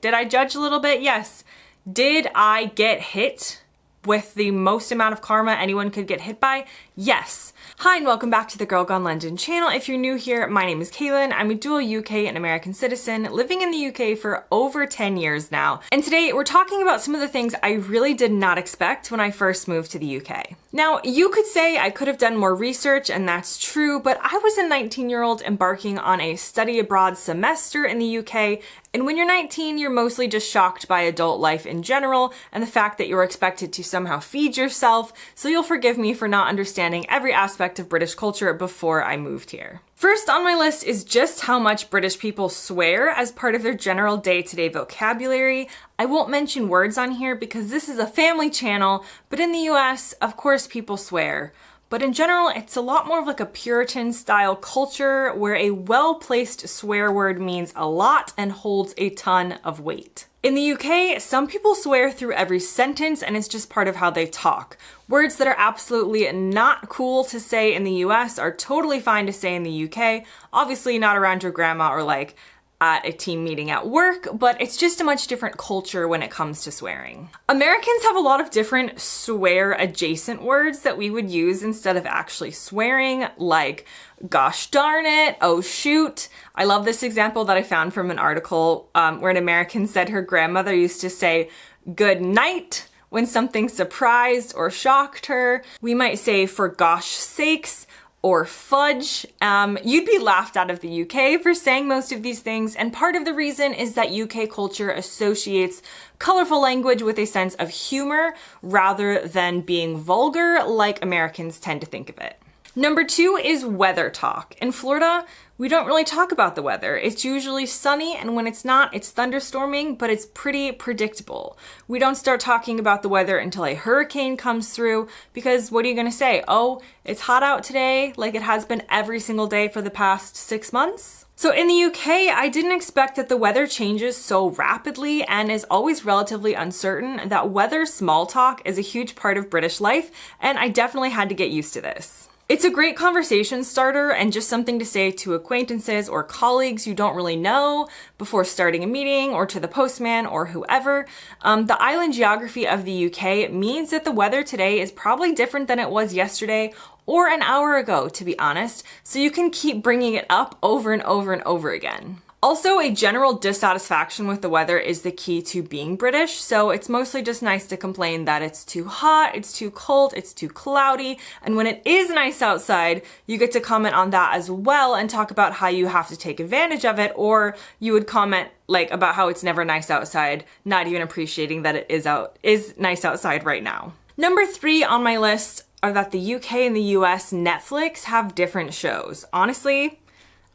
Did I judge a little bit? Yes. Did I get hit with the most amount of karma anyone could get hit by? Yes. Hi and welcome back to the Girl Gone London channel. If you're new here, my name is Kaylin. I'm a dual UK and American citizen living in the UK for over 10 years now. And today we're talking about some of the things I really did not expect when I first moved to the UK. Now, you could say I could have done more research, and that's true, but I was a 19-year-old embarking on a study abroad semester in the UK, and when you're 19, you're mostly just shocked by adult life in general and the fact that you're expected to somehow feed yourself, so you'll forgive me for not understanding every aspect of British culture before I moved here. First on my list is just how much British people swear as part of their general day-to-day vocabulary. I won't mention words on here because this is a family channel, but in the US, of course people swear. But in general, it's a lot more of like a Puritan style culture where a well-placed swear word means a lot and holds a ton of weight. In the UK, some people swear through every sentence and it's just part of how they talk. Words that are absolutely not cool to say in the US are totally fine to say in the UK. Obviously not around your grandma or like at a team meeting at work, but it's just a much different culture when it comes to swearing. Americans have a lot of different swear adjacent words that we would use instead of actually swearing, like gosh darn it, oh shoot. I love this example that I found from an article where an American said her grandmother used to say good night when something surprised or shocked her. We might say for gosh sakes, or fudge. You'd be laughed out of the UK for saying most of these things, and part of the reason is that UK culture associates colorful language with a sense of humor rather than being vulgar like Americans tend to think of it. Number 2 is weather talk. In Florida, we don't really talk about the weather. It's usually sunny, and when it's not, it's thunderstorming, but it's pretty predictable. We don't start talking about the weather until a hurricane comes through, because what are you gonna say? Oh, it's hot out today, like it has been every single day for the past 6 months? So in the UK, I didn't expect that the weather changes so rapidly and is always relatively uncertain that weather small talk is a huge part of British life, and I definitely had to get used to this. It's a great conversation starter and just something to say to acquaintances or colleagues you don't really know before starting a meeting, or to the postman or whoever. The island geography of the UK means that the weather today is probably different than it was yesterday or an hour ago, to be honest, so you can keep bringing it up over and over and over again. Also, a general dissatisfaction with the weather is the key to being British, so it's mostly just nice to complain that it's too hot, it's too cold, it's too cloudy, and when it is nice outside, you get to comment on that as well and talk about how you have to take advantage of it, or you would comment like about how it's never nice outside, not even appreciating that it is nice outside right now. Number 3 on my list are that the UK and the US Netflix have different shows. Honestly,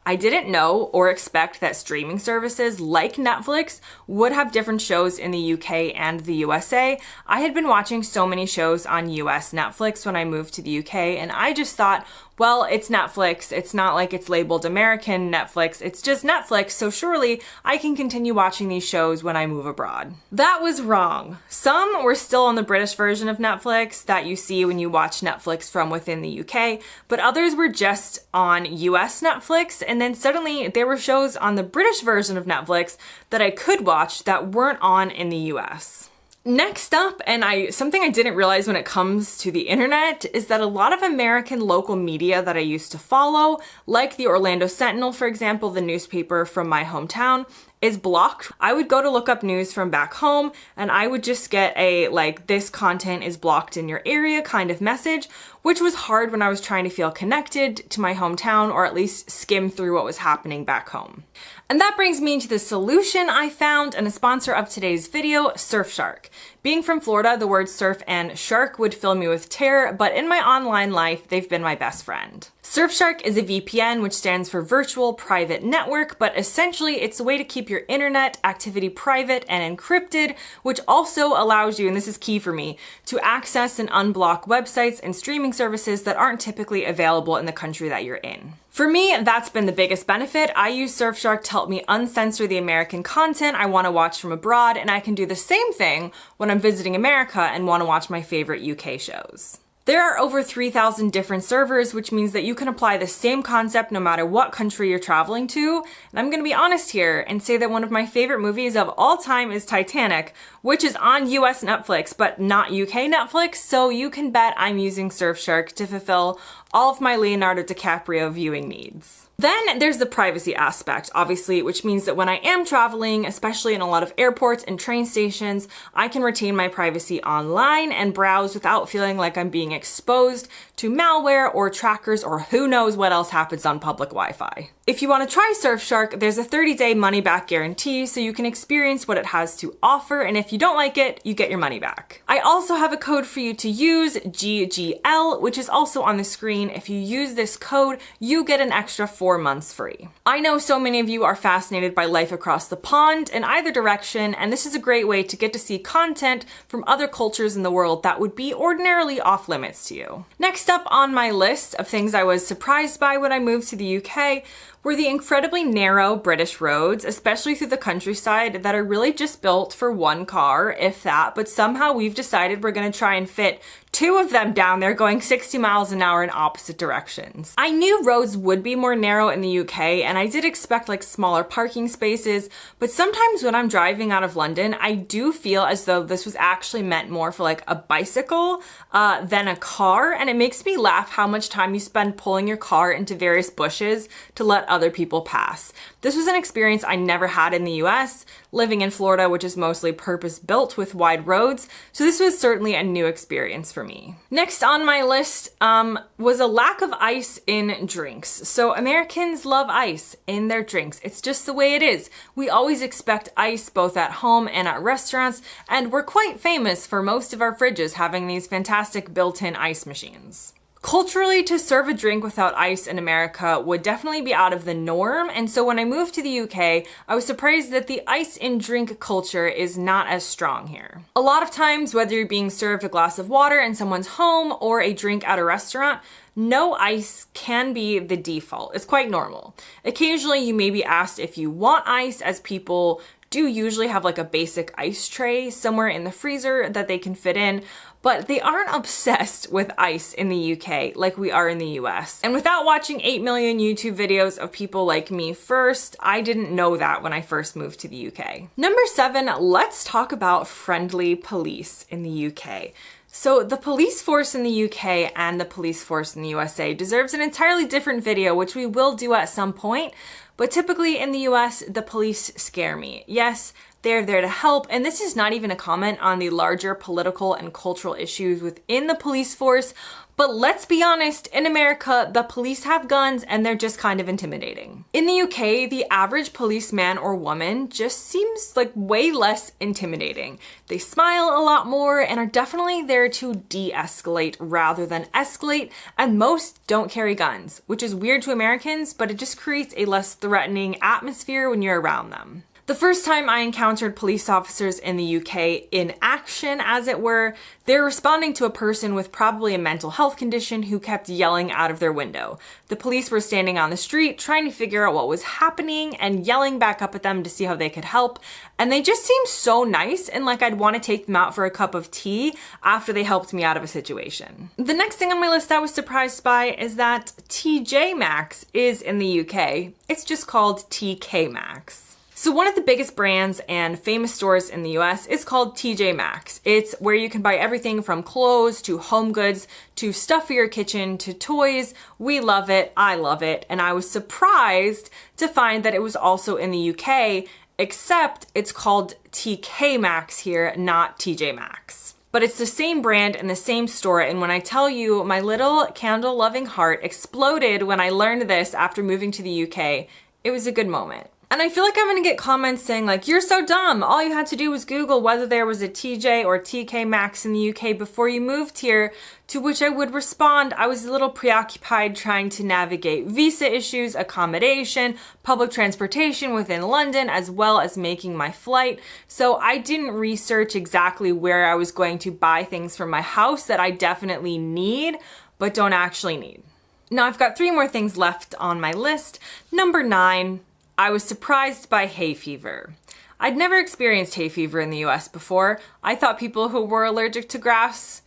I didn't know or expect that streaming services like Netflix would have different shows in the UK and the USA. I had been watching so many shows on US Netflix when I moved to the UK, and I just thought, well, it's Netflix. It's not like it's labeled American Netflix. It's just Netflix, so surely I can continue watching these shows when I move abroad. That was wrong. Some were still on the British version of Netflix that you see when you watch Netflix from within the UK, but others were just on US Netflix, and then suddenly there were shows on the British version of Netflix that I could watch that weren't on in the US. Next up, and something I didn't realize when it comes to the internet, is that a lot of American local media that I used to follow, like the Orlando Sentinel, for example, the newspaper from my hometown, is blocked. I would go to look up news from back home and I would just get a like, this content is blocked in your area kind of message, which was hard when I was trying to feel connected to my hometown or at least skim through what was happening back home. And that brings me to the solution I found and a sponsor of today's video, Surfshark. Being from Florida, the words surf and shark would fill me with terror, but in my online life, they've been my best friend. Surfshark is a VPN, which stands for Virtual Private Network, but essentially it's a way to keep your internet activity private and encrypted, which also allows you, and this is key for me, to access and unblock websites and streaming services that aren't typically available in the country that you're in. For me, that's been the biggest benefit. I use Surfshark to help me uncensor the American content I want to watch from abroad, and I can do the same thing when I'm visiting America and want to watch my favorite UK shows. There are over 3,000 different servers, which means that you can apply the same concept no matter what country you're traveling to. And I'm gonna be honest here and say that one of my favorite movies of all time is Titanic, which is on US Netflix, but not UK Netflix, so you can bet I'm using Surfshark to fulfill all of my Leonardo DiCaprio viewing needs. Then there's the privacy aspect, obviously, which means that when I am traveling, especially in a lot of airports and train stations, I can retain my privacy online and browse without feeling like I'm being exposed to malware or trackers or who knows what else happens on public Wi-Fi. If you want to try Surfshark, there's a 30-day money-back guarantee so you can experience what it has to offer, and if you don't like it, you get your money back. I also have a code for you to use, GGL, which is also on the screen. If you use this code, you get an extra 4 months free. I know so many of you are fascinated by life across the pond in either direction, and this is a great way to get to see content from other cultures in the world that would be ordinarily off limits to you. Next up on my list of things I was surprised by when I moved to the UK were the incredibly narrow British roads, especially through the countryside, that are really just built for one car, if that, but somehow we've decided we're gonna try and fit 2 of them down there going 60 miles an hour in opposite directions. I knew roads would be more narrow in the UK, and I did expect like smaller parking spaces, but sometimes when I'm driving out of London, I do feel as though this was actually meant more for like a bicycle than a car, and it makes me laugh how much time you spend pulling your car into various bushes to let other people pass. This was an experience I never had in the US, living in Florida, which is mostly purpose-built with wide roads, so this was certainly a new experience for me. Next on my list was a lack of ice in drinks. So Americans love ice in their drinks. It's just the way it is. We always expect ice both at home and at restaurants, and we're quite famous for most of our fridges having these fantastic built-in ice machines. Culturally, to serve a drink without ice in America would definitely be out of the norm, and so when I moved to the UK, I was surprised that the ice in drink culture is not as strong here. A lot of times, whether you're being served a glass of water in someone's home or a drink at a restaurant, no ice can be the default. It's quite normal. Occasionally, you may be asked if you want ice, as people do usually have like a basic ice tray somewhere in the freezer that they can fit in, but they aren't obsessed with ice in the UK like we are in the US. And without watching 8 million YouTube videos of people like me first, I didn't know that when I first moved to the UK. Number 7, let's talk about friendly police in the UK. So the police force in the UK and the police force in the USA deserves an entirely different video, which we will do at some point. But typically in the US, the police scare me. Yes, they're there to help, and this is not even a comment on the larger political and cultural issues within the police force, but let's be honest, in America, the police have guns and they're just kind of intimidating. In the UK, the average policeman or woman just seems like way less intimidating. They smile a lot more and are definitely there to de-escalate rather than escalate, and most don't carry guns, which is weird to Americans, but it just creates a less threatening atmosphere when you're around them. The first time I encountered police officers in the UK in action, as it were, they're responding to a person with probably a mental health condition who kept yelling out of their window. The police were standing on the street trying to figure out what was happening and yelling back up at them to see how they could help. And they just seemed so nice and like I'd want to take them out for a cup of tea after they helped me out of a situation. The next thing on my list I was surprised by is that TJ Maxx is in the UK. It's just called TK Maxx. So one of the biggest brands and famous stores in the US is called TJ Maxx. It's where you can buy everything from clothes to home goods to stuff for your kitchen to toys. We love it, I love it, and I was surprised to find that it was also in the UK, except it's called TK Maxx here, not TJ Maxx. But it's the same brand and the same store, and when I tell you, my little candle-loving heart exploded when I learned this after moving to the UK. It was a good moment. And I feel like I'm gonna get comments saying like, you're so dumb. All you had to do was Google whether there was a TJ or TK Maxx in the UK before you moved here, to which I would respond, I was a little preoccupied trying to navigate visa issues, accommodation, public transportation within London, as well as making my flight. So I didn't research exactly where I was going to buy things for my house that I definitely need, but don't actually need. Now I've got 3 more things left on my list. Number 9, I was surprised by hay fever. I'd never experienced hay fever in the US before. I thought people who were allergic to grass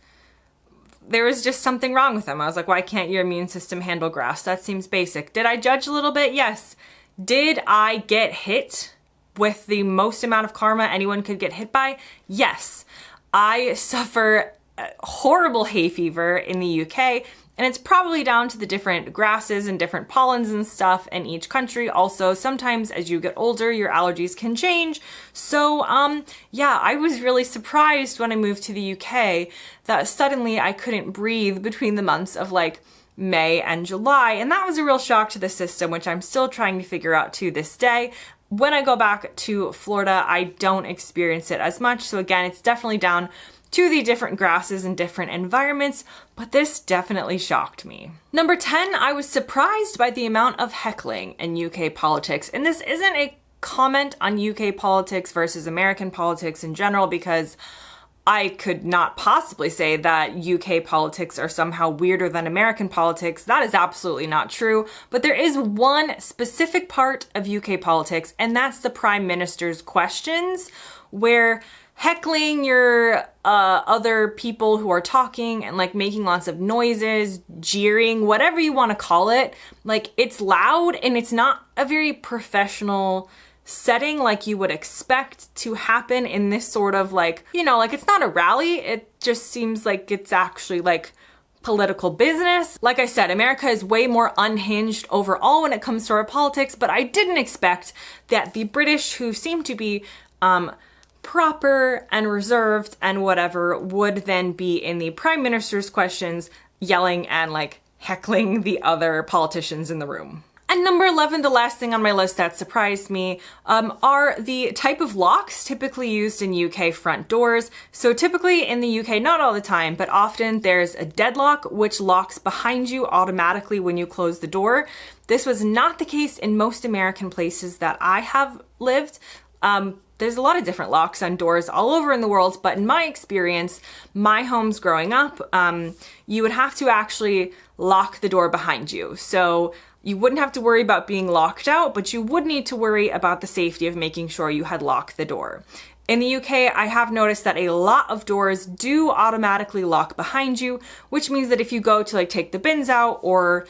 there was just something wrong with them. I was like, why can't your immune system handle grass? That seems basic. Did I judge a little bit? Yes. Did I get hit with the most amount of karma anyone could get hit by? Yes. I suffer horrible hay fever in the UK, and it's probably down to the different grasses and different pollens and stuff in each country. Also, sometimes as you get older, your allergies can change. So, yeah, I was really surprised when I moved to the UK that suddenly I couldn't breathe between the months of like May and July. And that was a real shock to the system, which I'm still trying to figure out to this day. When I go back to Florida, I don't experience it as much. So again, it's definitely down to the different grasses and different environments, but this definitely shocked me. Number 10, I was surprised by the amount of heckling in UK politics. And this isn't a comment on UK politics versus American politics in general, because I could not possibly say that UK politics are somehow weirder than American politics. That is absolutely not true. But there is one specific part of UK politics, and that's the Prime Minister's questions, where heckling your other people who are talking and like making lots of noises, jeering, whatever you want to call it, like it's loud and it's not a very professional setting like you would expect to happen in this sort of like, you know, like it's not a rally. It just seems like it's actually like political business. Like I said, America is way more unhinged overall when it comes to our politics, but I didn't expect that the British, who seem to be proper and reserved and whatever, would then be in the Prime Minister's questions yelling and like heckling the other politicians in the room. And number 11, the last thing on my list that surprised me, are the type of locks typically used in UK front doors. So typically in the UK, not all the time, but often there's a deadlock which locks behind you automatically when you close the door. This was not the case in most American places that I have lived. There's a lot of different locks on doors all over in the world, but in my experience, my homes growing up, you would have to actually lock the door behind you. So you wouldn't have to worry about being locked out, but you would need to worry about the safety of making sure you had locked the door. In the UK, I have noticed that a lot of doors do automatically lock behind you, which means that if you go to like take the bins out or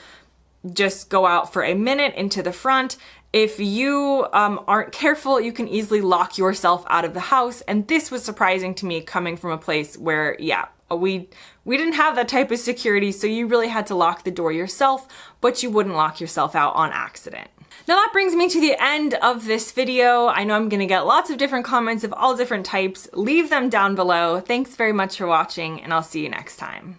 just go out for a minute into the front, if you aren't careful, you can easily lock yourself out of the house. And this was surprising to me coming from a place where, yeah, we didn't have that type of security, so you really had to lock the door yourself, but you wouldn't lock yourself out on accident. Now that brings me to the end of this video. I know I'm gonna get lots of different comments of all different types. Leave them down below. Thanks very much for watching, and I'll see you next time.